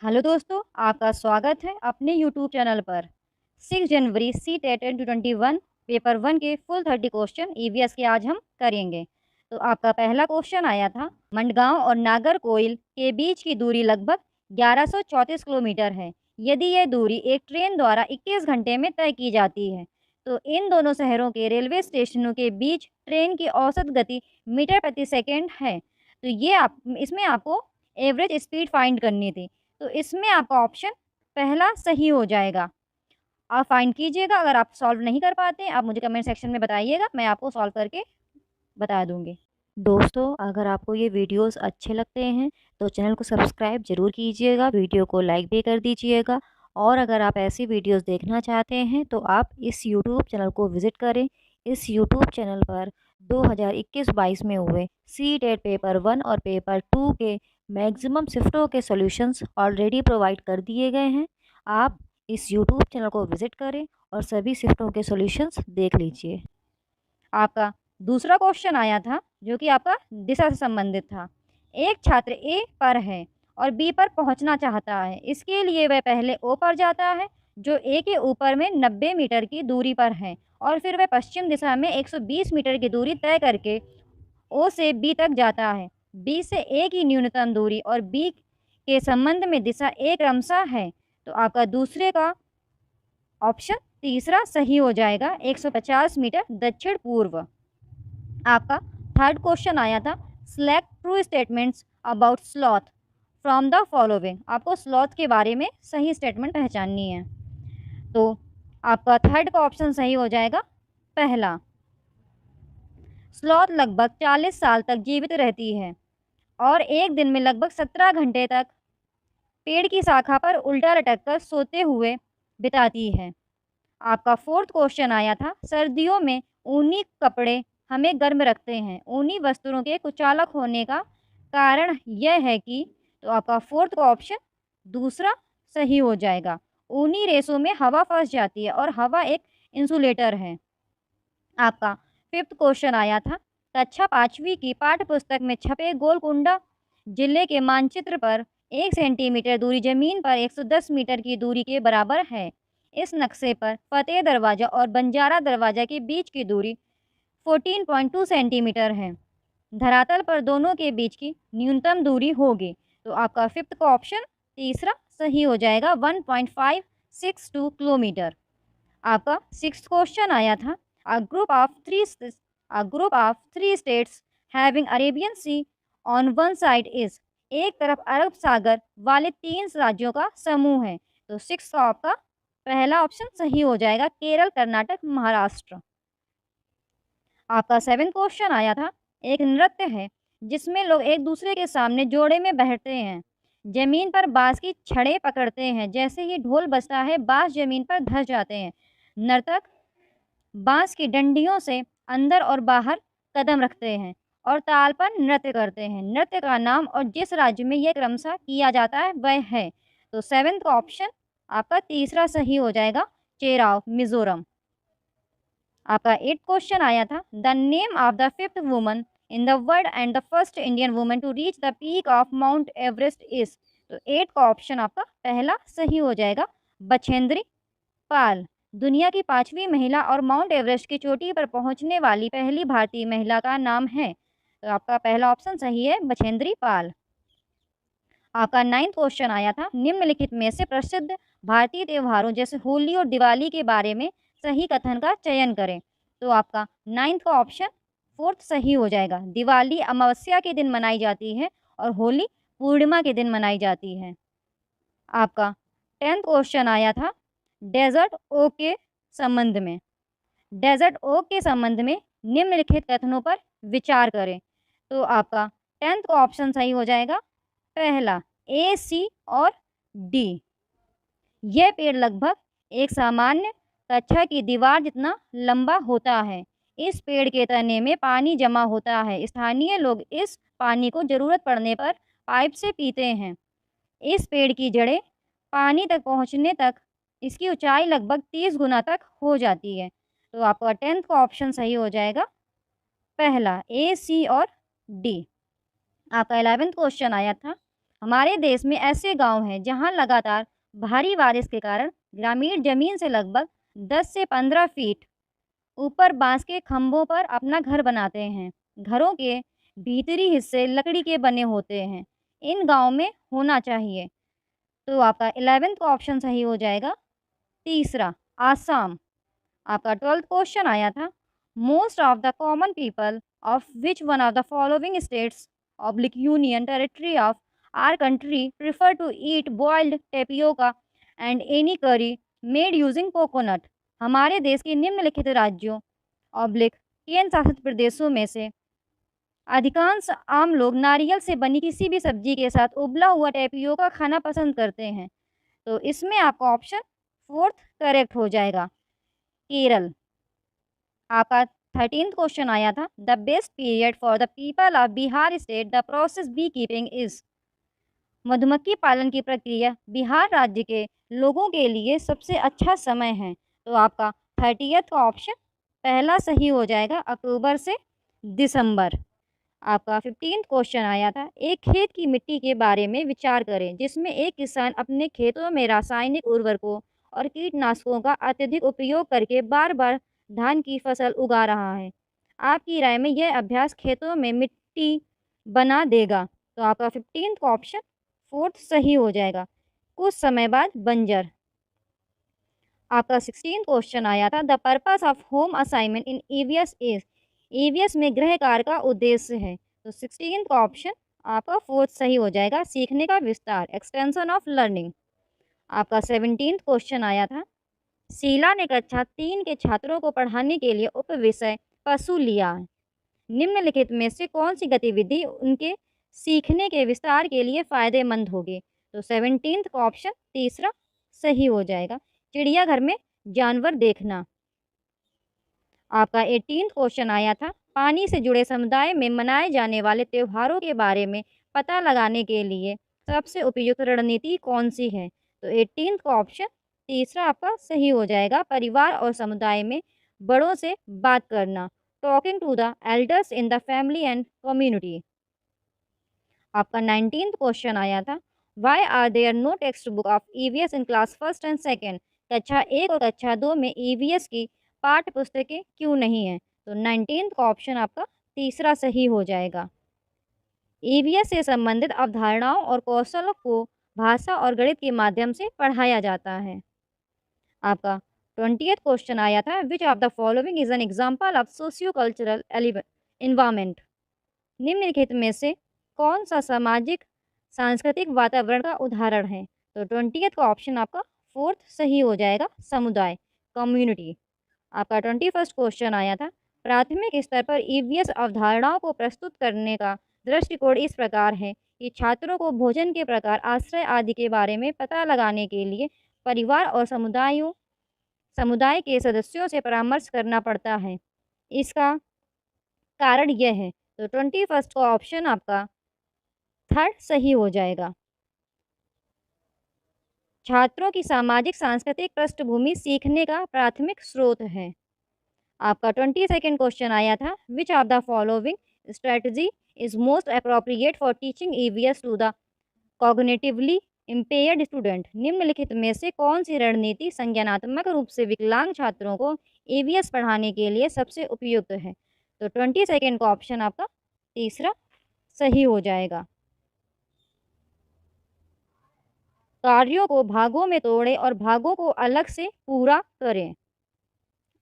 Hello दोस्तों, आपका स्वागत है अपने यूट्यूब चैनल पर। 6 जनवरी सी टेट 2021 पेपर 1 के फुल 30 क्वेश्चन ईवीएस के आज हम करेंगे। तो आपका पहला क्वेश्चन आया था, मंडगांव और नागरकोइल के बीच की दूरी लगभग 1134 किलोमीटर है। यदि यह दूरी एक ट्रेन द्वारा 21 घंटे में तय की जाती है तो इन दोनों शहरों के रेलवे स्टेशनों के बीच ट्रेन की औसत गति मीटर प्रति सेकेंड है। तो ये इसमें आपको एवरेज स्पीड फाइंड करनी थी। तो इसमें आपका ऑप्शन पहला सही हो जाएगा। आप फाइंड कीजिएगा। अगर आप सॉल्व नहीं कर पाते आप मुझे कमेंट सेक्शन में बताइएगा, मैं आपको सॉल्व करके बता दूंगी। दोस्तों, अगर आपको ये वीडियोस अच्छे लगते हैं तो चैनल को सब्सक्राइब ज़रूर कीजिएगा, वीडियो को लाइक भी कर दीजिएगा। और अगर आप ऐसी वीडियोस देखना चाहते हैं तो आप इस यूट्यूब चैनल को विज़िट करें। इस यूट्यूब चैनल पर 2021-22 में हुए सी टेट पेपर 1 और पेपर 2 के मैक्सिमम शिफ्टों के सॉल्यूशंस ऑलरेडी प्रोवाइड कर दिए गए हैं। आप इस यूट्यूब चैनल को विज़िट करें और सभी शिफ्टों के सॉल्यूशंस देख लीजिए। आपका दूसरा क्वेश्चन आया था जो कि आपका दिशा से संबंधित था। एक छात्र ए पर है और बी पर पहुंचना चाहता है। इसके लिए वह पहले ओ पर जाता है जो ए के ऊपर में 90 मीटर की दूरी पर है और फिर वह पश्चिम दिशा में 120 मीटर की दूरी तय करके ओ से बी तक जाता है। बी से ए की न्यूनतम दूरी और बी के संबंध में दिशा ए क्रमशः है। तो आपका दूसरे का ऑप्शन तीसरा सही हो जाएगा, 150 मीटर दक्षिण पूर्व। आपका थर्ड क्वेश्चन आया था, select true statements about sloth from the following. आपको स्लॉथ के बारे में सही स्टेटमेंट पहचाननी है। तो आपका थर्ड का ऑप्शन सही हो जाएगा पहला। स्लॉथ लगभग 40 साल तक जीवित रहती है और एक दिन में लगभग 17 घंटे तक पेड़ की शाखा पर उल्टा लटक कर सोते हुए बिताती है। आपका फोर्थ क्वेश्चन आया था, सर्दियों में ऊनी कपड़े हमें गर्म रखते हैं। ऊनी वस्त्रों के कुचालक होने का कारण यह है कि, तो आपका फोर्थ का ऑप्शन दूसरा सही हो जाएगा। ऊनी रेशों में हवा फंस जाती है और हवा एक इंसुलेटर है। आपका फिफ्थ क्वेश्चन आया था, कक्षा 5वीं की पाठ्य पुस्तक में छपे गोलकुंडा जिले के मानचित्र पर 1 सेंटीमीटर दूरी जमीन पर 110 मीटर की दूरी के बराबर है। इस नक्शे पर फतेह दरवाजा और बंजारा दरवाजा के बीच की दूरी 14.2 सेंटीमीटर है। धरातल पर दोनों के बीच की न्यूनतम दूरी होगी। तो आपका फिफ्थ का ऑप्शन तीसरा सही हो जाएगा, 1.562 किलोमीटर। आपका सिक्स्थ क्वेश्चन आया था, a group of three states having Arabian Sea on one side is। एक तरफ अरब सागर वाले 3 राज्यों का समूह है। तो सिक्स का आपका पहला ऑप्शन सही हो जाएगा, केरल, कर्नाटक, महाराष्ट्र। आपका सेवेंथ क्वेश्चन आया था, एक नृत्य है जिसमें लोग एक दूसरे के सामने जोड़े में बैठते हैं, जमीन पर बांस की छड़ें पकड़ते हैं। जैसे ही ढोल बजता है बांस जमीन पर धंस जाते हैं। नर्तक बांस की डंडियों से अंदर और बाहर कदम रखते हैं और ताल पर नृत्य करते हैं। नृत्य का नाम और जिस राज्य में यह क्रमशः किया जाता है वह है। तो सेवेंथ का ऑप्शन आपका तीसरा सही हो जाएगा, चेराव, मिजोरम। आपका 8th क्वेश्चन आया था, the name of the fifth woman in the world and the first Indian woman to reach the peak of Mount Everest is. तो 8 का ऑप्शन आपका पहला सही हो जाएगा, बछेंद्री पाल। दुनिया की 5वीं महिला और माउंट एवरेस्ट की चोटी पर पहुंचने वाली पहली भारतीय महिला का नाम है। तो आपका पहला ऑप्शन सही है, बछेंद्री पाल। आपका 9th क्वेश्चन आया था, निम्नलिखित में से प्रसिद्ध भारतीय त्योहारों जैसे होली और दिवाली के बारे में सही कथन का चयन करें। तो आपका 9th का ऑप्शन फोर्थ सही हो जाएगा। दिवाली अमावस्या के दिन मनाई जाती है और होली पूर्णिमा के दिन मनाई जाती है। आपका 10th क्वेश्चन आया था, डेजर्ट ओक के संबंध में। डेजर्ट ओक के संबंध में निम्नलिखित कथनों पर विचार करें। तो आपका 10th का ऑप्शन सही हो जाएगा, पहला, ए, सी और डी। यह पेड़ लगभग एक सामान्य कक्षा की दीवार जितना लंबा होता है। इस पेड़ के तने में पानी जमा होता है। स्थानीय लोग इस पानी को जरूरत पड़ने पर पाइप से पीते हैं। इस पेड़ की जड़ें पानी तक पहुंचने तक इसकी ऊंचाई लगभग 30 गुना तक हो जाती है। तो आपका 10th का ऑप्शन सही हो जाएगा, पहला, ए, सी और डी। आपका 11th क्वेश्चन आया था, हमारे देश में ऐसे गांव हैं जहां लगातार भारी बारिश के कारण ग्रामीण जमीन से लगभग 10 से 15 फीट ऊपर बांस के खंभों पर अपना घर बनाते हैं। घरों के भीतरी हिस्से लकड़ी के बने होते हैं। इन गांव में होना चाहिए। तो आपका 11th का ऑप्शन सही हो जाएगा। तीसरा, आसाम। आपका 12th क्वेश्चन आया था, most of the common people of which one of the following states oblique union territory of our country prefer to eat boiled tapioca and any curry made using coconut. हमारे देश के निम्नलिखित राज्यों oblique केंद्र शासित प्रदेशों में से अधिकांश आम लोग नारियल से बनी किसी भी सब्जी के साथ उबला हुआ टेपियोका खाना पसंद करते हैं। तो इसमें आपका ऑप्शन 4th करेक्ट हो जाएगा, केरल। आपका 13th क्वेश्चन आया था, the best period for the people of Bihar state the process bee keeping is. मधुमक्खी पालन की प्रक्रिया बिहार राज्य के लोगों के लिए सबसे अच्छा समय है। तो आपका 30th का ऑप्शन पहला सही हो जाएगा, अक्टूबर से दिसंबर। आपका 15th क्वेश्चन आया था, एक खेत की मिट्टी के बारे में विचार करें जिसमें एक किसान अपने खेतों में रासायनिक उर्वरकों और कीटनाशकों का अत्यधिक उपयोग करके बार बार धान की फसल उगा रहा है। आपकी राय में यह अभ्यास खेतों में मिट्टी बना देगा। तो आपका 15th का ऑप्शन 4th सही हो जाएगा, कुछ समय बाद बंजर। आपका 16th क्वेश्चन आया था, the purpose of home assignment in EVS is. EVS में गृह कार्य का उद्देश्य है। तो 16th का ऑप्शन आपका 4th सही हो जाएगा, सीखने का विस्तार, एक्सटेंशन ऑफ लर्निंग। आपका 17th क्वेश्चन आया था, शीला ने कक्षा 3 के छात्रों को पढ़ाने के लिए उप विषय पशु लिया है। निम्नलिखित में से कौन सी गतिविधि उनके सीखने के विस्तार के लिए फायदेमंद होगी। तो 17th का ऑप्शन तीसरा सही हो जाएगा, चिड़ियाघर में जानवर देखना। आपका 18th क्वेश्चन आया था, पानी से जुड़े समुदाय में मनाए जाने वाले त्योहारों के बारे में पता लगाने के लिए सबसे उपयुक्त रणनीति कौन सी है। तो 18th का ऑप्शन तीसरा आपका सही हो जाएगा, परिवार और समुदाय में बड़ों से बात करना, talking to the elders in the family and community. आपका 19th क्वेश्चन आया था, why are there no text book of EVS in class first and second. कक्षा 1 और कक्षा 2 में ईवीएस की पाठ्य पुस्तकें क्यों नहीं हैं। तो 19th का ऑप्शन आपका तीसरा सही हो जाएगा। ईवीएस से संबंधित अवधारणाओं और कौशलों को भाषा और गणित के माध्यम से पढ़ाया जाता है। आपका 20th क्वेश्चन आया था, which of the following is an example of socio cultural environment. निम्नलिखित में से कौन सा सामाजिक सांस्कृतिक वातावरण का उदाहरण है। तो 20th का ऑप्शन आपका 4th सही हो जाएगा, समुदाय, कम्युनिटी। आपका 21st क्वेश्चन आया था, प्राथमिक स्तर पर ईवीएस अवधारणाओं को प्रस्तुत करने का दृष्टिकोण इस प्रकार है कि छात्रों को भोजन के प्रकार, आश्रय आदि के बारे में पता लगाने के लिए परिवार और समुदाय के सदस्यों से परामर्श करना पड़ता है। इसका कारण यह है। तो 21st का ऑप्शन आपका 3rd सही हो जाएगा। छात्रों की सामाजिक सांस्कृतिक पृष्ठभूमि सीखने का प्राथमिक स्रोत है। आपका 22nd क्वेश्चन आया था, which of the following strategy is most appropriate for teaching EVS to the cognitively impaired student. निम्नलिखित में से कौन सी रणनीति संज्ञानात्मक रूप से विकलांग छात्रों को ईवीएस पढ़ाने के लिए सबसे उपयुक्त है। तो 22nd का ऑप्शन आपका तीसरा सही हो जाएगा। कार्यों को भागों में तोड़ें और भागों को अलग से पूरा करें।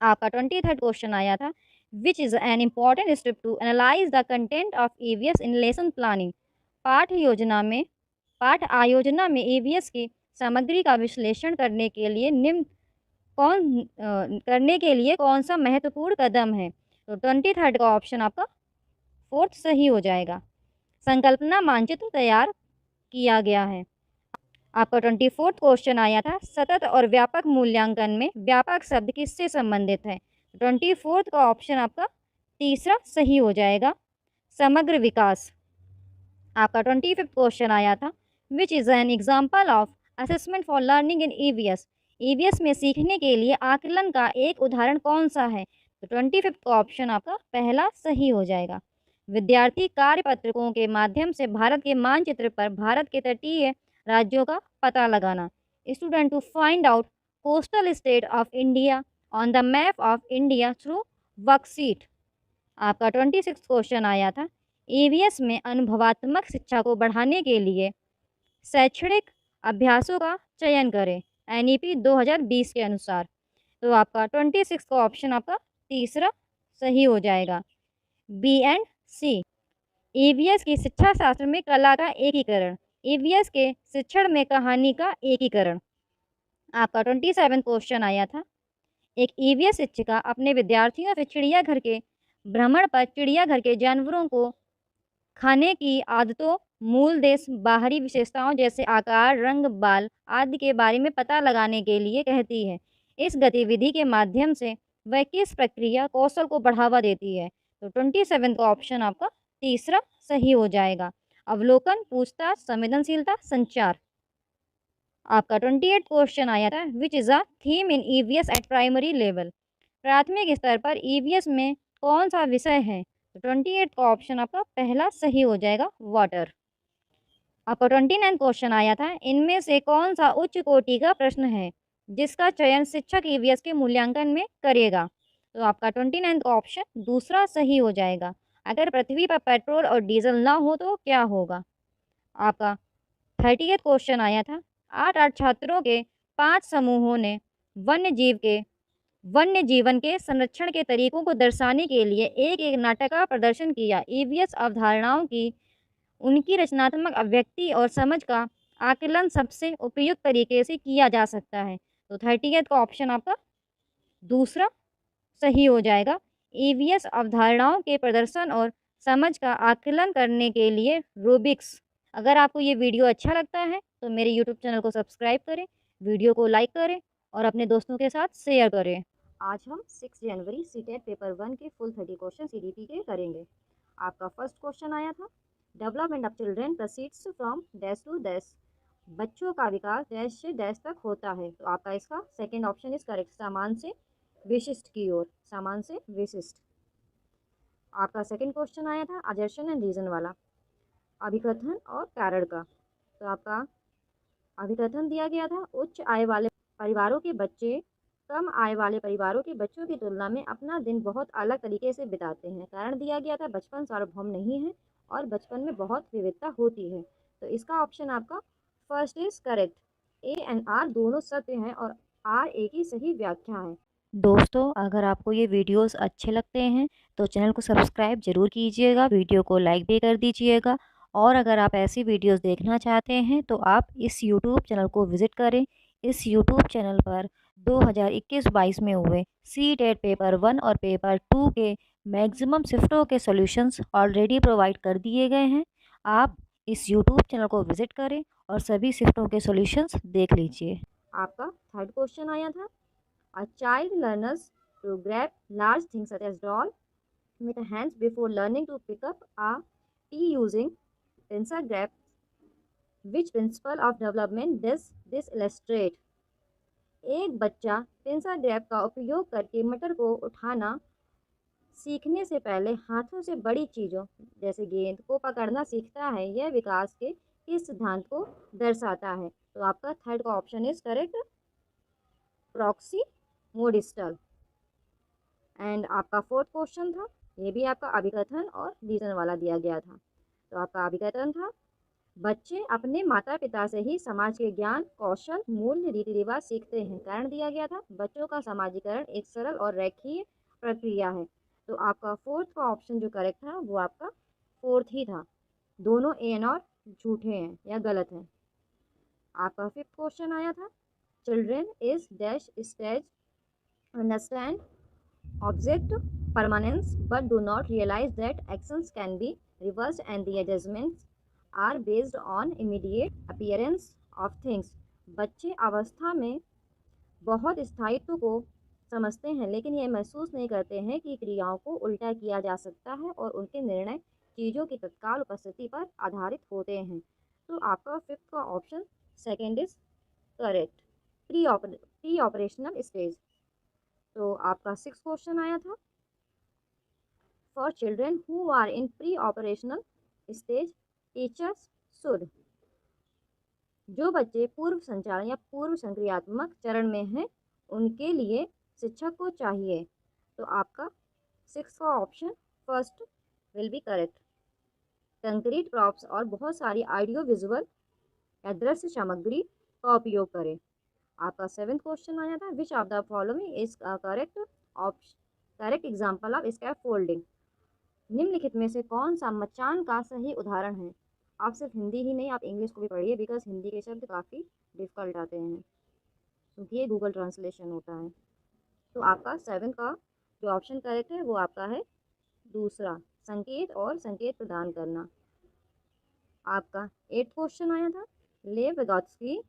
आपका 23rd क्वेश्चन आया था, which is an important step to analyse the content of EVS in lesson planning. पाठ आयोजना में ईवीएस की सामग्री का विश्लेषण करने के लिए कौन सा महत्वपूर्ण कदम है। तो 23rd का ऑप्शन आपका 4th सही हो जाएगा, संकल्पना मानचित्र तैयार किया गया है। आपका 24th क्वेश्चन आया था, सतत और व्यापक मूल्यांकन में व्यापक शब्द किससे संबंधित है। 24th का ऑप्शन आपका तीसरा सही हो जाएगा, समग्र विकास। आपका 25th क्वेश्चन आया था, which is an example of assessment for learning in EVS. EVS में सीखने के लिए आकलन का एक उदाहरण कौन सा है। तो 25th का ऑप्शन आपका पहला सही हो जाएगा, विद्यार्थी कार्यपत्रकों के माध्यम से भारत के मानचित्र पर भारत के तटीय राज्यों का पता लगाना। Student to find out coastal state of India on the map of India through worksheet. आपका 26 क्वेश्चन आया था। ईवीएस में अनुभवात्मक शिक्षा को बढ़ाने के लिए शैक्षणिक अभ्यासों का चयन करें एनईपी 2020 के अनुसार। तो आपका 26 का ऑप्शन आपका तीसरा सही हो जाएगा, बी एंड सी। ईवीएस की शिक्षा शास्त्र में कला का एकीकरण, ईवीएस के शिक्षण में कहानी का एकीकरण। आपका 27 क्वेश्चन आया था। एक ईवीएस शिक्षिका अपने विद्यार्थियों से चिड़ियाघर के भ्रमण पर चिड़ियाघर के जानवरों को खाने की आदतों, मूल देश, बाहरी विशेषताओं जैसे आकार, रंग, बाल आदि के बारे में पता लगाने के लिए कहती है। इस गतिविधि के माध्यम से वह किस प्रक्रिया कौशल को बढ़ावा देती है? तो 27 का ऑप्शन आपका तीसरा सही हो जाएगा, अवलोकन, पूछताछ, संवेदनशीलता, संचार। आपका 28 क्वेश्चन आया था, which is a theme in EVS eight primary level. प्राथमिक स्तर पर ईवीएस में कौन सा विषय है? तो 28 का ऑप्शन आपका पहला सही हो जाएगा, वाटर। आपका 29 क्वेश्चन आया था, इनमें से कौन सा उच्च कोटि का प्रश्न है जिसका चयन शिक्षक ईवीएस के मूल्यांकन में करेगा? तो आपका 29 का ऑप्शन दूसरा सही हो जाएगा, अगर पृथ्वी पर पेट्रोल और डीजल ना हो तो क्या होगा? आपका 30 क्वेश्चन आया था, 8 छात्रों के 5 समूहों ने वन्य जीवन के संरक्षण के तरीकों को दर्शाने के लिए एक एक नाटक का प्रदर्शन किया। ईवीएस अवधारणाओं की उनकी रचनात्मक अभिव्यक्ति और समझ का आकलन सबसे उपयुक्त तरीके से किया जा सकता है। तो 30 का ऑप्शन आपका दूसरा सही हो जाएगा, ईवीएस अवधारणाओं के प्रदर्शन और समझ का आकलन करने के लिए रूबिक्स। अगर आपको ये वीडियो अच्छा लगता है तो मेरे यूट्यूब चैनल को सब्सक्राइब करें, वीडियो को लाइक करें और अपने दोस्तों के साथ शेयर करें। आज हम 6 जनवरी सीटेट पेपर 1 के फुल 30 क्वेश्चन सीडीपी के करेंगे। आपका फर्स्ट क्वेश्चन आया था, development of children proceeds from dash to dash. बच्चों का विकास डैश से डैश तक होता है। तो आपका इसका सेकेंड ऑप्शन इज करेक्ट, सामान से विशिष्ट की ओर, सामान से विशिष्ट। आपका सेकंड क्वेश्चन आया था अजर्शन एंड रीजन वाला, अभिकथन और कारण का। तो आपका अभिकथन दिया गया था, उच्च आय वाले परिवारों के बच्चे कम आय वाले परिवारों के बच्चों की तुलना में अपना दिन बहुत अलग तरीके से बिताते हैं। कारण दिया गया था, बचपन सार्वभौम नहीं है और बचपन में बहुत विविधता होती है। तो इसका ऑप्शन आपका first is correct, A and R दोनों सत्य हैं और आर ए की सही व्याख्या है। दोस्तों, अगर आपको ये वीडियोस अच्छे लगते हैं तो चैनल को सब्सक्राइब ज़रूर कीजिएगा, वीडियो को लाइक भी कर दीजिएगा। और अगर आप ऐसी वीडियोस देखना चाहते हैं तो आप इस यूट्यूब चैनल को विज़िट करें। इस यूट्यूब चैनल पर 2021-22 में हुए सीटेट पेपर 1 और पेपर 2 के मैक्सिमम शिफ्टों के सॉल्यूशंस ऑलरेडी प्रोवाइड कर दिए गए हैं। आप इस यूट्यूब चैनल को विज़िट करें और सभी शिफ्टों के सॉल्यूशंस देख लीजिए। आपका थर्ड क्वेश्चन आया था, A child learns to grab large things such as doll with hands before learning to pick up a tea using pincer grab. Which principle of development does this illustrate? एक बच्चा pincer grab का उपयोग करके मटर को उठाना सीखने से पहले हाथों से बड़ी चीज़ों जैसे गेंद को पकड़ना सीखता है। यह विकास के इस सिद्धांत को दर्शाता है। तो आपका थर्ड का option is correct, proximodistal. And आपका फोर्थ क्वेश्चन था, ये भी आपका अभिकथन और रीजन वाला दिया गया था। तो आपका अभिकथन था, बच्चे अपने माता पिता से ही समाज के ज्ञान, कौशल, मूल्य, रीति रिवाज सीखते हैं। कारण दिया गया था, बच्चों का समाजीकरण एक सरल और रेखीय प्रक्रिया है। तो आपका फोर्थ का ऑप्शन जो करेक्ट था वो आपका फोर्थ ही था। दोनों एन और झूठे हैं या गलत हैं। आपका फिफ्थ क्वेश्चन आया था, children is dash stage understand object permanence but do not realize that actions can be reversed and the adjustments are based on immediate appearance of things। बच्चे अवस्था में बहुत स्थायित्व को समझते हैं लेकिन यह महसूस नहीं करते हैं कि क्रियाओं को उल्टा किया जा सकता है और उनके निर्णय चीज़ों की तत्काल उपस्थिति पर आधारित होते हैं। तो आपका फिफ्थ का option second is correct, pre operational stage. तो आपका सिक्स क्वेश्चन आया था, for children who are in pre operational stage teachers should. जो बच्चे पूर्व संचालन या पूर्व संक्रियात्मक चरण में हैं उनके लिए शिक्षक को चाहिए। तो आपका 6 का option first will be correct. Concrete props और बहुत सारी ऑडियो विजुअल या दृश्य सामग्री का उपयोग करें। आपका 7th क्वेश्चन आया था, which of the following is correct option correct example of scaffolding. निम्नलिखित में से कौन सा मचान का सही उदाहरण है। आप सिर्फ हिंदी ही नहीं, आप इंग्लिश को भी पढ़िए, बिकॉज हिंदी के शब्द काफ़ी डिफिकल्ट आते हैं क्योंकि ये गूगल ट्रांसलेशन होता है। तो आपका 7 का जो ऑप्शन करेक्ट है वो आपका है दूसरा, संकेत और संकेत प्रदान करना। आपका 8th क्वेश्चन आया था, लेव विगोत्स्की।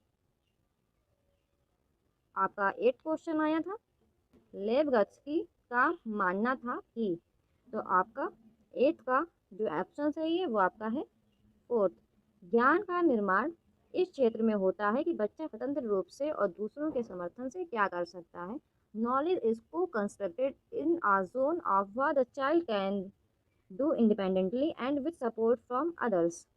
आपका 8th क्वेश्चन आया था, लेव विगोत्स्की का मानना था कि। तो आपका 8th का जो ऑप्शन सही है वो आपका है 4th। ज्ञान का निर्माण इस क्षेत्र में होता है कि बच्चा स्वतंत्र रूप से और दूसरों के समर्थन से क्या कर सकता है। Knowledge is co constructed in a zone of what the child can do independently and with support from others.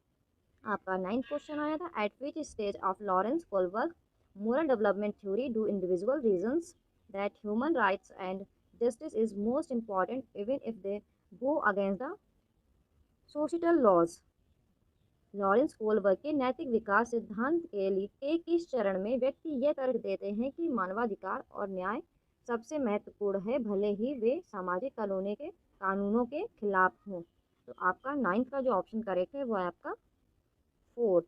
आपका 9th क्वेश्चन आया था, at which stage of Lawrence Kohlberg moral development theory do individual reasons that human rights and justice is most important even if they go against the societal laws। Lawrence Kohlberg के नैतिक विकास सिद्धांत के लिए किस चरण में व्यक्ति यह तर्क देते हैं कि मानवाधिकार और न्याय सबसे महत्वपूर्ण है, भले ही वे सामाजिक कानूनों के खिलाफ हों। तो आपका 9th का जो ऑप्शन करेक्ट है वो है आपका 4th,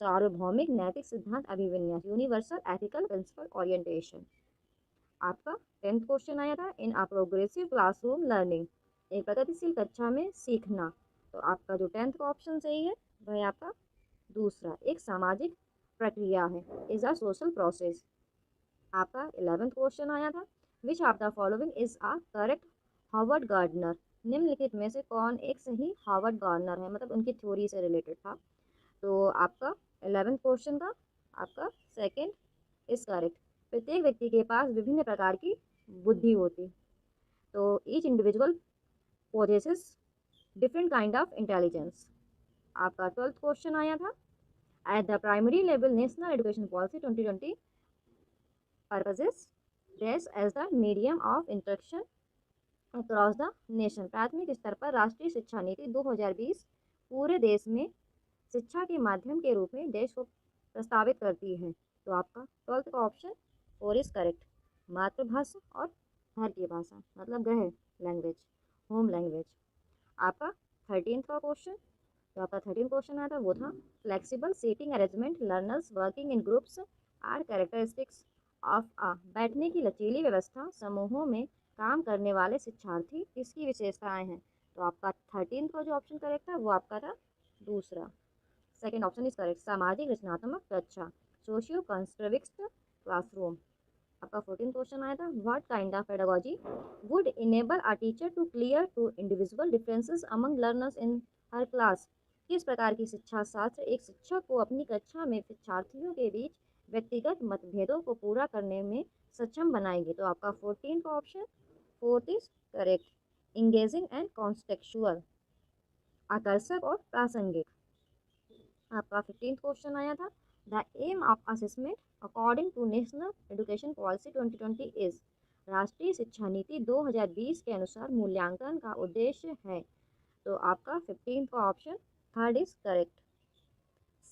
सार्वभौमिक नैतिक सिद्धांत अभिविन्यास, यूनिवर्सल एथिकल प्रिंसिपल ओरिएंटेशन। आपका 10th क्वेश्चन आया था, इन अ प्रोग्रेसिव क्लासरूम लर्निंग, एक प्रगतिशील कक्षा में सीखना। तो आपका जो 10th का ऑप्शन सही है वह आपका दूसरा, एक सामाजिक प्रक्रिया है, इज अ सोशल प्रोसेस। आपका 11th क्वेश्चन आया था, which of the following is a correct Harvard gardener. निम्नलिखित में से कौन एक सही हार्वर्ड गार्डनर है, मतलब उनकी थ्योरी से रिलेटेड था। तो आपका 11th क्वेश्चन का आपका सेकंड इज करेक्ट। प्रत्येक व्यक्ति के पास विभिन्न प्रकार की बुद्धि होती, तो each individual possesses different kind of intelligence. आपका 12th क्वेश्चन आया था, at the primary level national education policy 2020 purposes dash as the medium of instruction across the nation. प्राथमिक स्तर पर राष्ट्रीय शिक्षा नीति 2020 पूरे देश में शिक्षा के माध्यम के रूप में देश को प्रस्तावित करती है। तो आपका 12th का ऑप्शन 4 इज करेक्ट। मातृभाषा और घर की भाषा, मतलब गृह लैंग्वेज, होम लैंग्वेज। आपका 13th का क्वेश्चन, तो आपका 13th क्वेश्चन आया था वो था, flexible seating arrangement learners working in groups are characteristics of a. बैठने की लचीली व्यवस्था समूहों में काम करने वाले शिक्षार्थी किसकी विशेषताएं हैं। तो आपका 13th का जो ऑप्शन करेक्ट था वो आपका था दूसरा, सेकेंड ऑप्शन इज करेक्ट, सामाजिक रचनात्मक कक्षा, सोशियो कंस्ट्रक्टिव क्लासरूम। आपका 14th क्वेश्चन आया था, what kind of pedagogy would enable a teacher to clear to individual differences among learners in her class. किस प्रकार की शिक्षा शास्त्र एक शिक्षक को अपनी कक्षा में शिक्षार्थियों के बीच व्यक्तिगत मतभेदों को पूरा करने में सक्षम बनाएगी। तो आपका 14 का option 4th is correct, engaging and contextual, आकर्षक और प्रासंगिक। आपका 15th क्वेश्चन आया था, the aim of assessment according to national education policy 2020 is. राष्ट्रीय शिक्षा नीति 2020 के अनुसार मूल्यांकन का उद्देश्य है। तो आपका 15th का ऑप्शन 3rd इज करेक्ट,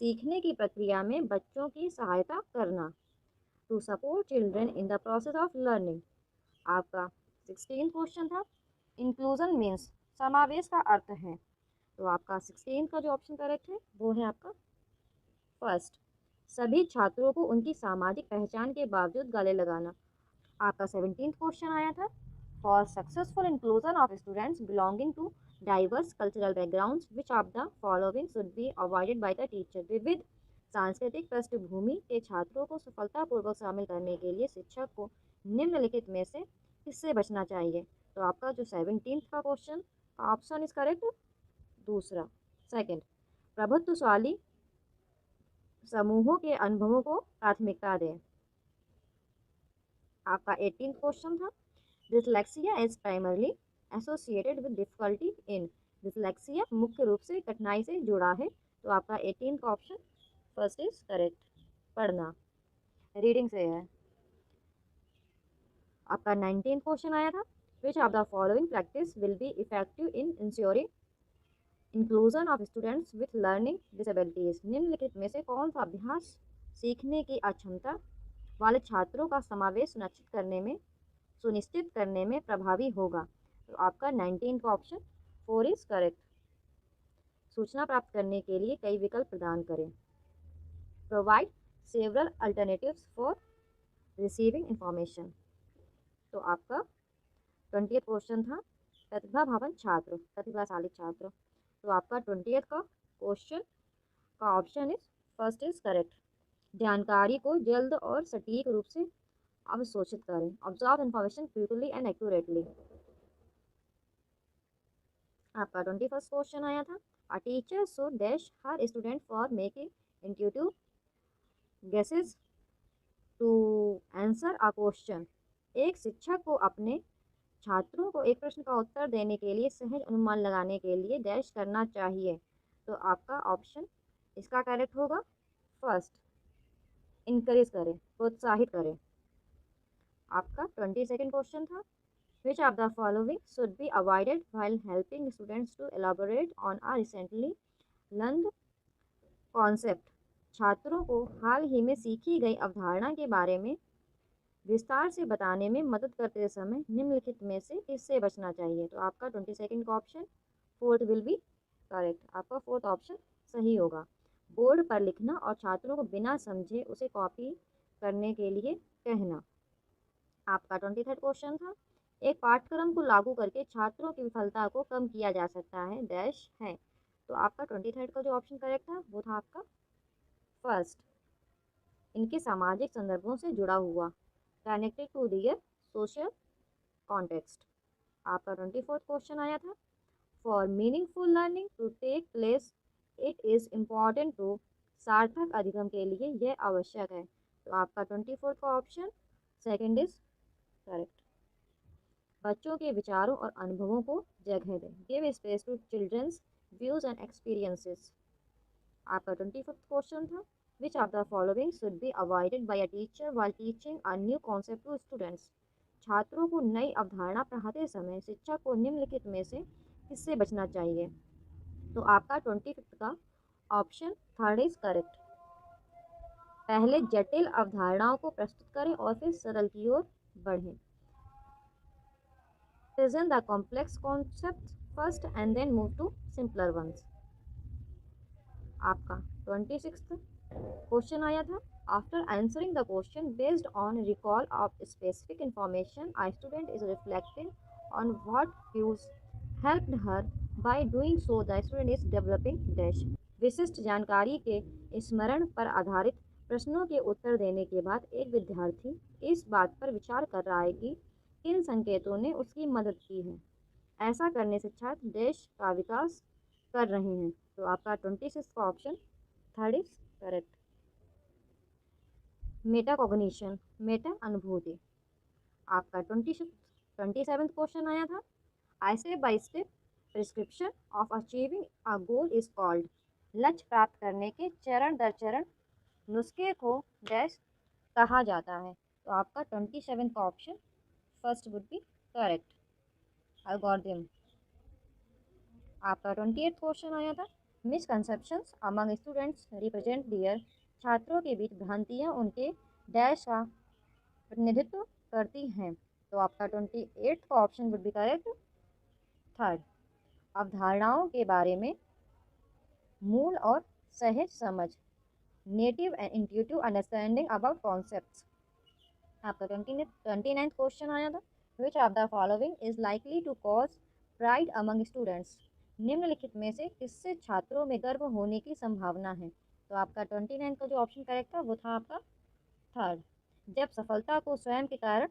सीखने की प्रक्रिया में बच्चों की सहायता करना, to support children in the process of learning. आपका 16th क्वेश्चन था, इंक्लूजन मीन्स, समावेश का अर्थ है। तो आपका 16th का जो ऑप्शन करेक्ट है वो है आपका फर्स्ट, सभी छात्रों को उनकी सामाजिक पहचान के बावजूद गले लगाना। आपका 17th क्वेश्चन आया था, for successful inclusion of students belonging to diverse cultural backgrounds which of the following should be avoided by the teacher. विविध सांस्कृतिक पृष्ठभूमि के छात्रों को सफलतापूर्वक शामिल करने के लिए शिक्षक को निम्नलिखित में से किससे बचना चाहिए। तो आपका जो 17th का क्वेश्चन ऑप्शन इज करेक्ट दूसरा, सेकंड, प्रभुत्वशाली समूहों के अनुभवों को प्राथमिकता दें। आपका 18th क्वेश्चन था, dyslexia is primarily associated with difficulty in. Dyslexia मुख्य रूप से कठिनाई से जुड़ा है। तो आपका 18 का ऑप्शन फर्स्ट इज करेक्ट, पढ़ना, रीडिंग से है। आपका 19 क्वेश्चन आया था, which of the following practice will be effective in ensuring inclusion of students with learning disabilities. निम्नलिखित में से कौन सा अभ्यास सीखने की अक्षमता वाले छात्रों का समावेश सुनिश्चित करने में प्रभावी होगा। तो आपका 19 का ऑप्शन 4 इज करेक्ट। सूचना प्राप्त करने के लिए कई विकल्प प्रदान करें। Provide several alternatives for receiving information. तो आपका 20th क्वेश्चन था, प्रतिभाशाली छात्र। तो आपका 20th का क्वेश्चन का option is first is correct. जानकारी को जल्द और सटीक रूप से अवशोषित करें। Observe information quickly and accurately. आपका 21st क्वेश्चन आया था, a teacher should dash her student for making intuitive guesses to answer a question. एक शिक्षक को अपने छात्रों को एक प्रश्न का उत्तर देने के लिए सहज अनुमान लगाने के लिए डैश करना चाहिए। तो आपका ऑप्शन इसका करेक्ट होगा फर्स्ट, इनकरेज करें, प्रोत्साहित करें। आपका 22nd क्वेश्चन था, which of the following should be avoided while helping students to elaborate on a recently learned concept। छात्रों को हाल ही में सीखी गई अवधारणा के बारे में विस्तार से बताने में मदद करते समय निम्नलिखित में से किससे बचना चाहिए। तो आपका 22nd का option fourth will be correct. आपका फोर्थ ऑप्शन सही होगा। बोर्ड पर लिखना और छात्रों को बिना समझे उसे कॉपी करने के लिए कहना। आपका 23rd क्वेश्चन था, एक पाठ्यक्रम को लागू करके छात्रों की विफलता को कम किया जा सकता है डैश है। तो आपका 23rd का जो ऑप्शन करेक्ट था वो था आपका फर्स्ट, इनके सामाजिक संदर्भों से जुड़ा हुआ, connected to their social context. आपका 24th क्वेश्चन आया था, for meaningful learning to take place it is important to. सार्थक अधिगम के लिए यह आवश्यक है। तो आपका 24th का ऑप्शन सेकेंड इज करेक्ट। बच्चों के विचारों और अनुभवों को जगह दें, give space to children's views and experiences. आपका 25th क्वेश्चन था, which of the following should be avoided by a teacher while teaching a new concept to students. छात्रों को नई अवधारणा पढ़ाते समय शिक्षक को निम्नलिखित में से किससे बचना चाहिए। तो आपका 25th का ऑप्शन थर्ड इज करेक्ट। पहले जटिल अवधारणाओं को प्रस्तुत करें और फिर सरल की ओर बढ़ें। Present the complex concepts first and then move to simpler ones। आपका 26th क्वेश्चन आया था, after answering the question based on recall of specific information a student is reflecting on what cues helped her by doing so the student is developing dash। विशिष्ट जानकारी के स्मरण पर आधारित प्रश्नों के उत्तर देने के बाद एक विद्यार्थी इस बात पर विचार कर रहा है कि किन संकेतों ने उसकी मदद की है। ऐसा करने से छात्र देश का विकास कर रहे हैं। तो आपका 26 का option third is correct. Metacognition, Meta अनुभूति। आपका 27th क्वेश्चन आया था, आई step by step prescription of achieving a goal is called. लक्ष्य प्राप्त करने के चरण दर चरण नुस्खे को डैश कहा जाता है। तो आपका 27 का option first would be correct, algorithm. आपका 28th क्वेश्चन आया था, मिसकंसेप्शंस अमंग स्टूडेंट्स रिप्रेजेंट दियर। छात्रों के बीच भ्रांतियाँ उनके डैश का प्रतिनिधित्व करती हैं। तो आपका 28th का option would be correct, third, अवधारणाओं के बारे में मूल और सहज समझ, native and intuitive understanding about concepts. आपका 29th क्वेश्चन आया था, which of the following is likely to cause pride among students. निम्नलिखित में से किससे छात्रों में गर्व होने की संभावना है। तो आपका 29 का जो ऑप्शन करेक्ट था वो था आपका थर्ड, जब सफलता को स्वयं के कारण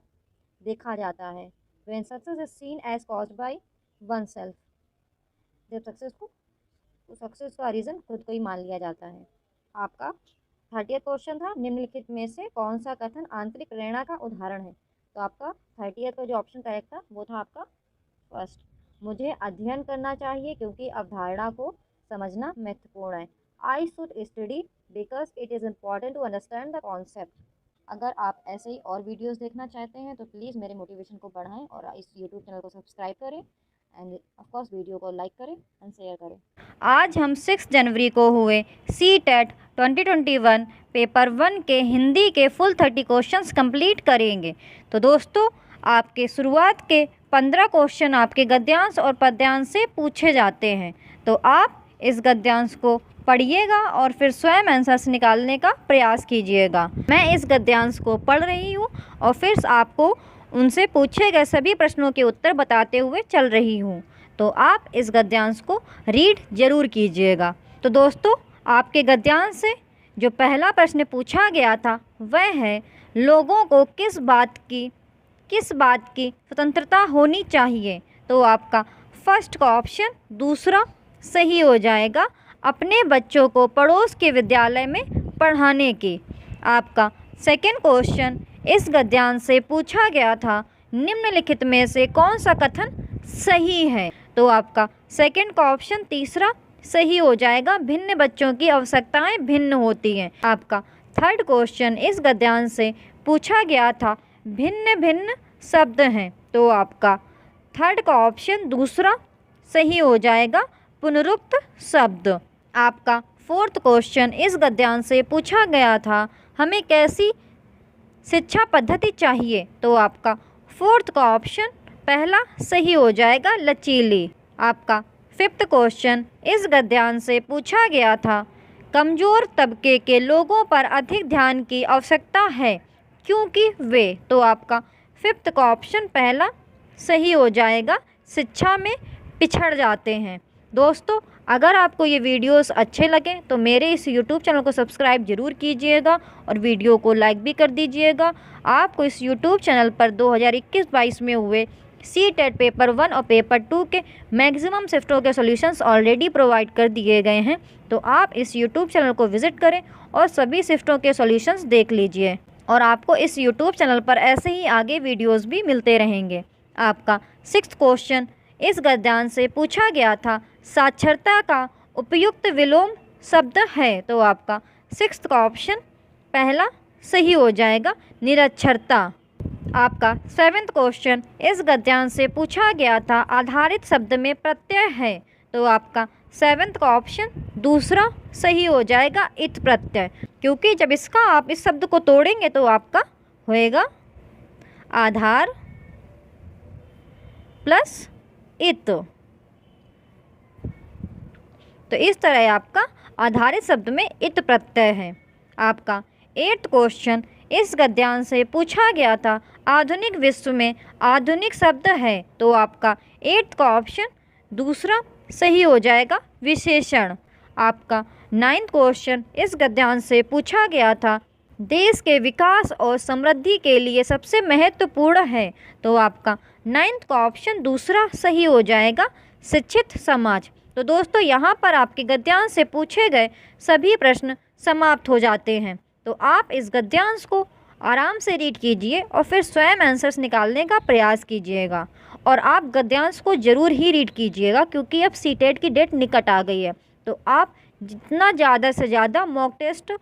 देखा जाता है, when success is seen as caused by oneself. जब सक्सेस का रीज़न खुद को ही मान लिया जाता है। आपका 30th क्वेश्चन था, निम्नलिखित में से कौन सा कथन आंतरिक प्रेरणा का उदाहरण है। तो आपका 30th का जो ऑप्शन करेक्ट था वो था आपका फर्स्ट, मुझे अध्ययन करना चाहिए क्योंकि अवधारणा को समझना महत्वपूर्ण है। I should study because it is important to understand the concept. अगर आप ऐसे ही और वीडियोस देखना चाहते हैं तो प्लीज़ मेरे मोटिवेशन को बढ़ाएं और इस यूट्यूब चैनल को सब्सक्राइब करें एंड ऑफ कोर्स वीडियो को लाइक करें एंड शेयर करें। आज हम 6 जनवरी को हुए CTET 2021 पेपर 1 के हिंदी के फुल 30 क्वेश्चंस कंप्लीट करेंगे। तो दोस्तों, आपके शुरुआत के 15 क्वेश्चन आपके गद्यांश और पद्यांश से पूछे जाते हैं। तो आप इस गद्यांश को पढ़िएगा और फिर स्वयं आंसर्स निकालने का प्रयास कीजिएगा। मैं इस गद्यांश को पढ़ रही हूँ और फिर आपको उनसे पूछे गए सभी प्रश्नों के उत्तर बताते हुए चल रही हूँ। तो आप इस गद्यांश को रीड जरूर कीजिएगा। तो दोस्तों, आपके गद्यांश से जो पहला प्रश्न पूछा गया था वह है, लोगों को किस बात की स्वतंत्रता होनी चाहिए। तो आपका फर्स्ट का ऑप्शन दूसरा सही हो जाएगा, अपने बच्चों को पड़ोस के विद्यालय में पढ़ाने की। आपका सेकंड क्वेश्चन इस गद्यांश से पूछा गया था, निम्नलिखित में से कौन सा कथन सही है। तो आपका सेकंड का ऑप्शन तीसरा सही हो जाएगा, भिन्न बच्चों की आवश्यकताएं भिन्न होती हैं। आपका थर्ड क्वेश्चन इस गद्यांश से पूछा गया था, भिन्न भिन्न शब्द हैं। तो आपका थर्ड का ऑप्शन दूसरा सही हो जाएगा, पुनरुक्त शब्द। आपका फोर्थ क्वेश्चन इस गद्यांश से पूछा गया था, हमें कैसी शिक्षा पद्धति चाहिए। तो आपका फोर्थ का ऑप्शन पहला सही हो जाएगा, लचीली। आपका फिफ्थ क्वेश्चन इस गद्यांश से पूछा गया था, कमज़ोर तबके के लोगों पर अधिक ध्यान की आवश्यकता है क्योंकि वे। तो आपका फिफ्थ का ऑप्शन पहला सही हो जाएगा, शिक्षा में पिछड़ जाते हैं। दोस्तों, अगर आपको ये वीडियोस अच्छे लगें तो मेरे इस यूट्यूब चैनल को सब्सक्राइब ज़रूर कीजिएगा और वीडियो को लाइक भी कर दीजिएगा। आपको इस यूट्यूब चैनल पर 2021-22 में हुए CTET पेपर 1 और पेपर 2 के मैक्सिमम शिफ्टों के सॉल्यूशंस ऑलरेडी प्रोवाइड कर दिए गए हैं। तो आप इस यूट्यूब चैनल को विज़िट करें और सभी शिफ्टों के सॉल्यूशंस देख लीजिए और आपको इस यूट्यूब चैनल पर ऐसे ही आगे वीडियोस भी मिलते रहेंगे। आपका सिक्स्थ क्वेश्चन इस गद्यांश से पूछा गया था, साक्षरता का उपयुक्त विलोम शब्द है। तो आपका सिक्स्थ का ऑप्शन पहला सही हो जाएगा, निरक्षरता। आपका सेवेंथ क्वेश्चन इस गद्यांश से पूछा गया था, आधारित शब्द में प्रत्यय है। तो आपका सेवेंथ का ऑप्शन दूसरा सही हो जाएगा, इत प्रत्यय, क्योंकि जब इसका आप इस शब्द को तोड़ेंगे तो आपका होएगा आधार प्लस इत। तो इस तरह आपका आधारित शब्द में इत प्रत्यय है। आपका एट्थ क्वेश्चन इस गद्यांश से पूछा गया था, आधुनिक विश्व में आधुनिक शब्द है। तो आपका एट्थ का ऑप्शन दूसरा सही हो जाएगा, विशेषण। आपका नाइन्थ क्वेश्चन इस गद्यांश से पूछा गया था, देश के विकास और समृद्धि के लिए सबसे महत्वपूर्ण है। तो आपका नाइन्थ का ऑप्शन दूसरा सही हो जाएगा, शिक्षित समाज। तो दोस्तों, यहाँ पर आपके गद्यांश से पूछे गए सभी प्रश्न समाप्त हो जाते हैं। तो आप इस गद्यांश को आराम से रीड कीजिए और फिर स्वयं आंसर्स निकालने का प्रयास कीजिएगा। और आप गद्यांश को ज़रूर ही रीड कीजिएगा क्योंकि अब CTET की डेट निकट आ गई है। तो आप जितना ज़्यादा से ज़्यादा मॉक टेस्ट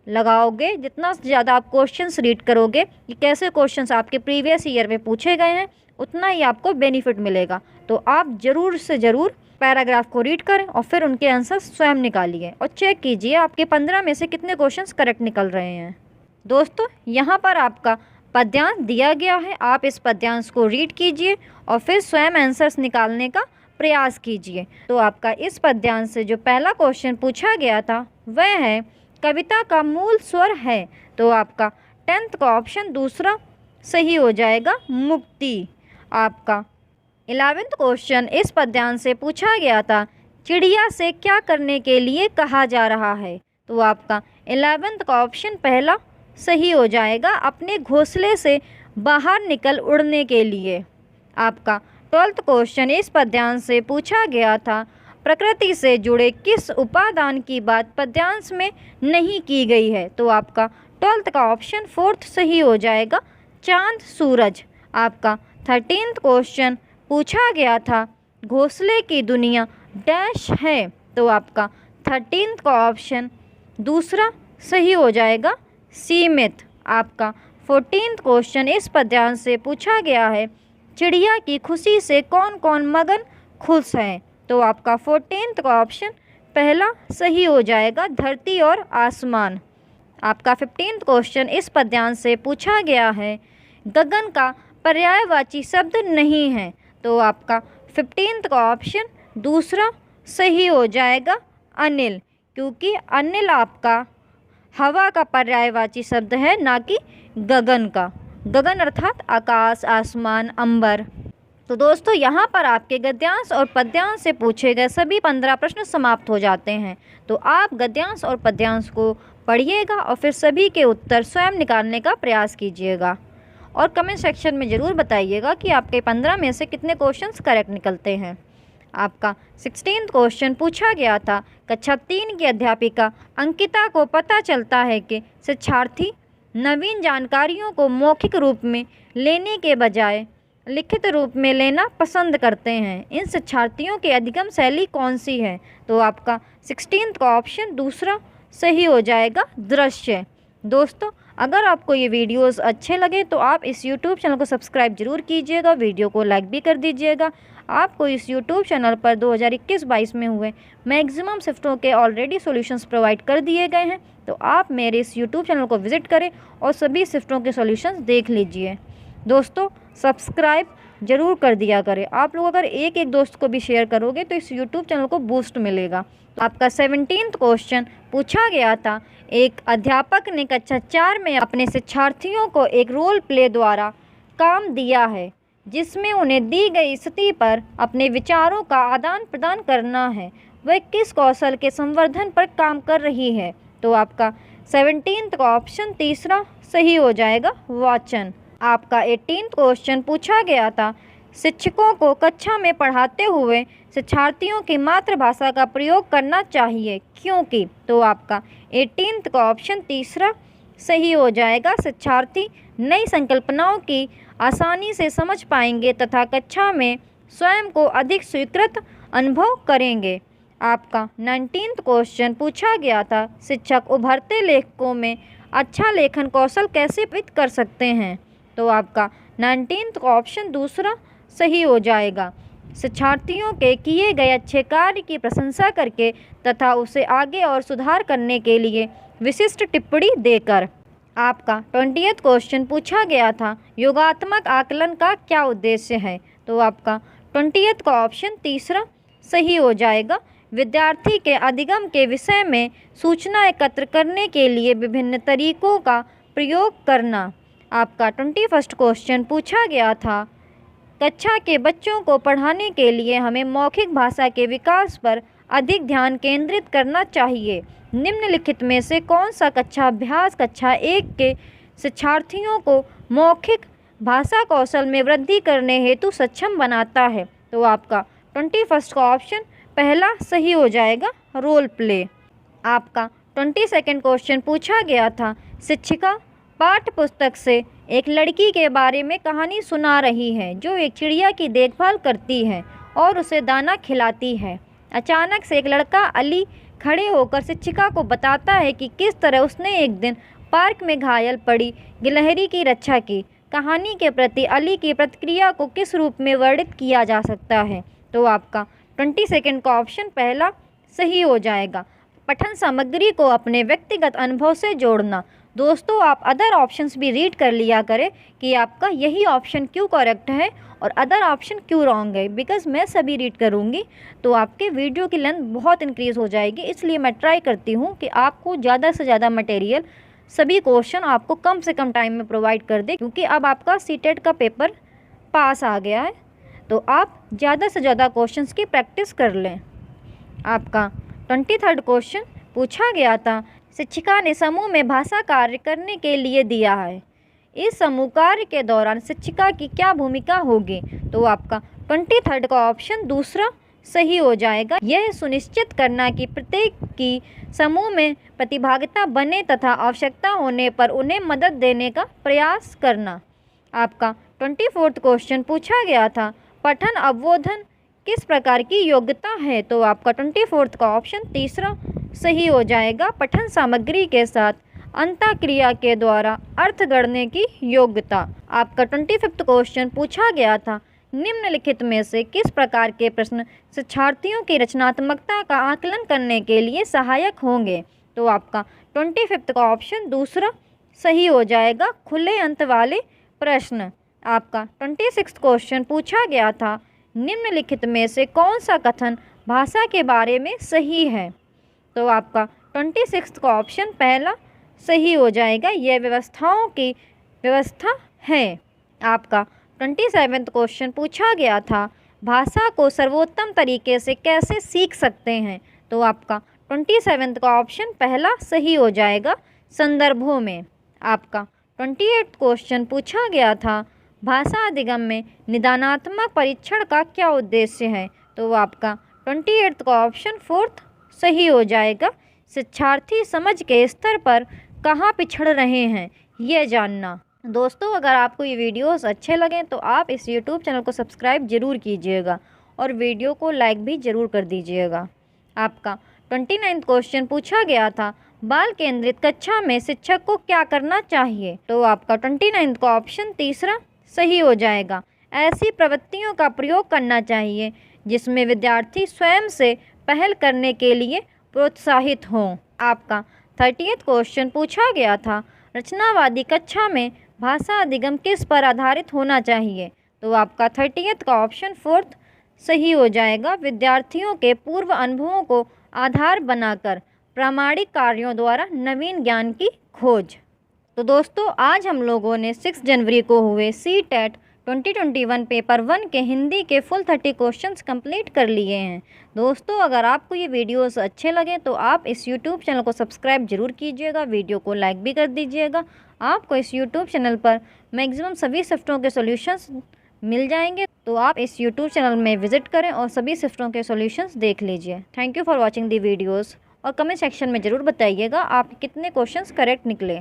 लगाओगे, जितना ज़्यादा आप क्वेश्चंस रीड करोगे कि कैसे क्वेश्चंस आपके प्रीवियस ईयर में पूछे गए हैं, उतना ही आपको बेनिफिट मिलेगा। तो आप ज़रूर से ज़रूर पैराग्राफ को रीड करें और फिर उनके आंसर स्वयं निकालिए और चेक कीजिए आपके 15 में से कितने क्वेश्चंस करेक्ट निकल रहे हैं। दोस्तों, यहाँ पर आपका पद्यांश दिया गया है, आप इस पद्यांश को रीड कीजिए और फिर स्वयं आंसर्स निकालने का प्रयास कीजिए। तो आपका इस पद्यांश से जो पहला क्वेश्चन पूछा गया था वह है, कविता का मूल स्वर है। तो आपका 10th का ऑप्शन दूसरा सही हो जाएगा, मुक्ति। आपका 11th क्वेश्चन इस पद्यांश से पूछा गया था, चिड़िया से क्या करने के लिए कहा जा रहा है। तो आपका 11th का ऑप्शन पहला सही हो जाएगा, अपने घोंसले से बाहर निकल उड़ने के लिए। आपका 12th क्वेश्चन इस पद्यांश से पूछा गया था, प्रकृति से जुड़े किस उपादान की बात पद्यांश में नहीं की गई है। तो आपका 12th का ऑप्शन 4th सही हो जाएगा, चांद सूरज। आपका 13th क्वेश्चन पूछा गया था घोंसले की दुनिया डैश है, तो आपका 13th का ऑप्शन दूसरा सही हो जाएगा, सीमित। आपका 14th क्वेश्चन इस पद्यांश से पूछा गया है चिड़िया की खुशी से कौन कौन मगन खुश है, तो आपका 14th का ऑप्शन पहला सही हो जाएगा, धरती और आसमान। आपका 15th क्वेश्चन इस पद्यांश से पूछा गया है गगन का पर्यायवाची शब्द नहीं है, तो आपका 15th का ऑप्शन दूसरा सही हो जाएगा, अनिल, क्योंकि अनिल आपका हवा का पर्यायवाची शब्द है, ना कि गगन का। गगन अर्थात आकाश, आसमान, अंबर। तो दोस्तों यहाँ पर आपके गद्यांश और पद्यांश से पूछे गए सभी 15 प्रश्न समाप्त हो जाते हैं। तो आप गद्यांश और पद्यांश को पढ़िएगा और फिर सभी के उत्तर स्वयं निकालने का प्रयास कीजिएगा और कमेंट सेक्शन में ज़रूर बताइएगा कि आपके 15 में से कितने क्वेश्चंस करेक्ट निकलते हैं। आपका 16th क्वेश्चन पूछा गया था कक्षा 3 की अध्यापिका अंकिता को पता चलता है कि शिक्षार्थी नवीन जानकारियों को मौखिक रूप में लेने के बजाय लिखित रूप में लेना पसंद करते हैं। इन शिक्षार्थियों की अधिगम शैली कौन सी है, तो आपका 16th का ऑप्शन दूसरा सही हो जाएगा, दृश्य। दोस्तों अगर आपको ये वीडियोस अच्छे लगे तो आप इस YouTube चैनल को सब्सक्राइब जरूर कीजिएगा, वीडियो को लाइक भी कर दीजिएगा। आपको इस YouTube चैनल पर 2021-22 में हुए मैक्सिमम शिफ्टों के ऑलरेडी सॉल्यूशंस प्रोवाइड कर दिए गए हैं, तो आप मेरे इस YouTube चैनल को विजिट करें और सभी शिफ्टों के सॉल्यूशंस देख लीजिए। दोस्तों सब्सक्राइब जरूर कर दिया करें। आप लोग अगर एक एक दोस्त को भी शेयर करोगे तो इस YouTube चैनल को बूस्ट मिलेगा। तो आपका 17th क्वेश्चन पूछा गया था एक अध्यापक ने कक्षा 4 में अपने शिक्षार्थियों को एक रोल प्ले द्वारा काम दिया है जिसमें उन्हें दी गई स्थिति पर अपने विचारों का आदान प्रदान करना है। वह किस कौशल के संवर्धन पर काम कर रही है, तो आपका 17th का ऑप्शन तीसरा सही हो जाएगा, वाचन। आपका 18th क्वेश्चन पूछा गया था शिक्षकों को कक्षा में पढ़ाते हुए शिक्षार्थियों की मातृभाषा का प्रयोग करना चाहिए क्योंकि, तो आपका 18th का ऑप्शन तीसरा सही हो जाएगा, शिक्षार्थी नई संकल्पनाओं की आसानी से समझ पाएंगे तथा कक्षा में स्वयं को अधिक स्वीकृत अनुभव करेंगे। आपका 19th क्वेश्चन पूछा गया था शिक्षक उभरते लेखकों में अच्छा लेखन कौशल कैसे विकसित कर सकते हैं, तो आपका 19th का ऑप्शन दूसरा सही हो जाएगा, शिक्षार्थियों के किए गए अच्छे कार्य की प्रशंसा करके तथा उसे आगे और सुधार करने के लिए विशिष्ट टिप्पणी देकर। आपका 20th क्वेश्चन पूछा गया था योगात्मक आकलन का क्या उद्देश्य है, तो आपका 20th का ऑप्शन तीसरा सही हो जाएगा, विद्यार्थी के अधिगम के विषय में सूचना एकत्र करने के लिए विभिन्न तरीकों का प्रयोग करना। आपका 21st क्वेश्चन पूछा गया था कक्षा के बच्चों को पढ़ाने के लिए हमें मौखिक भाषा के विकास पर अधिक ध्यान केंद्रित करना चाहिए। निम्नलिखित में से कौन सा कक्षा अभ्यास कक्षा 1 के शिक्षार्थियों को मौखिक भाषा कौशल में वृद्धि करने हेतु सक्षम बनाता है, तो आपका 21st का ऑप्शन पहला सही हो जाएगा, रोल प्ले। आपका 22nd क्वेश्चन पूछा गया था शिक्षिका पाठ्य पुस्तक से एक लड़की के बारे में कहानी सुना रही है जो एक चिड़िया की देखभाल करती है और उसे दाना खिलाती है। अचानक से एक लड़का अली खड़े होकर शिक्षिका को बताता है कि किस तरह उसने एक दिन पार्क में घायल पड़ी गिलहरी की रक्षा की। कहानी के प्रति अली की प्रतिक्रिया को किस रूप में वर्णित किया जा सकता है, तो आपका 22nd का ऑप्शन पहला सही हो जाएगा, पठन सामग्री को अपने व्यक्तिगत अनुभव से जोड़ना। दोस्तों आप अदर ऑप्शंस भी रीड कर लिया करें कि आपका यही ऑप्शन क्यों करेक्ट है और अदर ऑप्शन क्यों रॉन्ग है, बिकॉज़ मैं सभी रीड करूँगी तो आपके वीडियो की लेंथ बहुत इंक्रीज़ हो जाएगी। इसलिए मैं ट्राई करती हूँ कि आपको ज़्यादा से ज़्यादा मटेरियल सभी क्वेश्चन आपको कम से कम टाइम में प्रोवाइड कर दे, क्योंकि अब आपका सीटेट का पेपर पास आ गया है तो आप ज़्यादा से ज़्यादा क्वेश्चंस की प्रैक्टिस कर लें। आपका 23rd क्वेश्चन पूछा गया था शिक्षिका ने समूह में भाषा कार्य करने के लिए दिया है, इस समूह कार्य के दौरान शिक्षिका की क्या भूमिका होगी, तो आपका 23rd का ऑप्शन दूसरा सही हो जाएगा, यह सुनिश्चित करना कि प्रत्येक की समूह में प्रतिभागिता बने तथा आवश्यकता होने पर उन्हें मदद देने का प्रयास करना। आपका 24th क्वेश्चन पूछा गया था पठन अवबोधन किस प्रकार की योग्यता है? तो आपका 24th का ऑप्शन तीसरा सही हो जाएगा। पठन सामग्री के साथ अंतःक्रिया के द्वारा अर्थ गढ़ने की योग्यता। आपका 25th क्वेश्चन पूछा गया था, निम्नलिखित में से किस प्रकार के प्रश्न शिक्षार्थियों की रचनात्मकता का आकलन करने के लिए सहायक होंगे? तो आपका 25th का ऑप्शन दूसरा सही हो जाएगा, खुले अंत वाले प्रश्न। आपका 26th क्वेश्चन पूछा गया था, निम्नलिखित में से कौन सा कथन भाषा के बारे में सही है? तो आपका 26th का ऑप्शन पहला सही हो जाएगा, यह व्यवस्थाओं की व्यवस्था है। आपका 27th क्वेश्चन पूछा गया था, भाषा को सर्वोत्तम तरीके से कैसे सीख सकते हैं? तो आपका 27th का ऑप्शन पहला सही हो जाएगा, संदर्भों में। आपका 28th क्वेश्चन पूछा गया था, भाषा अधिगम में निदानात्मक परीक्षण का क्या उद्देश्य है? तो आपका 28th का ऑप्शन फोर्थ सही हो जाएगा, शिक्षार्थी समझ के स्तर पर कहाँ पिछड़ रहे हैं ये जानना। दोस्तों, अगर आपको ये वीडियोस अच्छे लगें तो आप इस YouTube चैनल को सब्सक्राइब ज़रूर कीजिएगा और वीडियो को लाइक भी ज़रूर कर दीजिएगा। आपका 29th क्वेश्चन पूछा गया था, बाल केंद्रित कक्षा में शिक्षक को क्या करना चाहिए? तो आपका 29th का ऑप्शन तीसरा सही हो जाएगा, ऐसी प्रवृत्तियों का प्रयोग करना चाहिए जिसमें विद्यार्थी स्वयं से पहल करने के लिए प्रोत्साहित हों। आपका 30th क्वेश्चन पूछा गया था, रचनावादी कक्षा में भाषा अधिगम किस पर आधारित होना चाहिए? तो आपका 30th का ऑप्शन फोर्थ सही हो जाएगा, विद्यार्थियों के पूर्व अनुभवों को आधार बनाकर प्रामाणिक कार्यों द्वारा नवीन ज्ञान की खोज। तो दोस्तों, आज हम लोगों ने 6 जनवरी को हुए CTET 2021 पेपर 1 के हिंदी के फुल 30 क्वेश्चंस कंप्लीट कर लिए हैं। दोस्तों, अगर आपको ये वीडियोस अच्छे लगें तो आप इस YouTube चैनल को सब्सक्राइब जरूर कीजिएगा, वीडियो को लाइक भी कर दीजिएगा। आपको इस YouTube चैनल पर मैक्सिमम सभी शिफ्टों के सॉल्यूशंस मिल जाएंगे, तो आप इस YouTube चैनल में विजिट करें और सभी शिफ्टों के सॉल्यूशंस देख लीजिए। Thank you for watching the videos और कमेंट सेक्शन में ज़रूर बताइएगा आप कितने क्वेश्चंस करेक्ट निकले।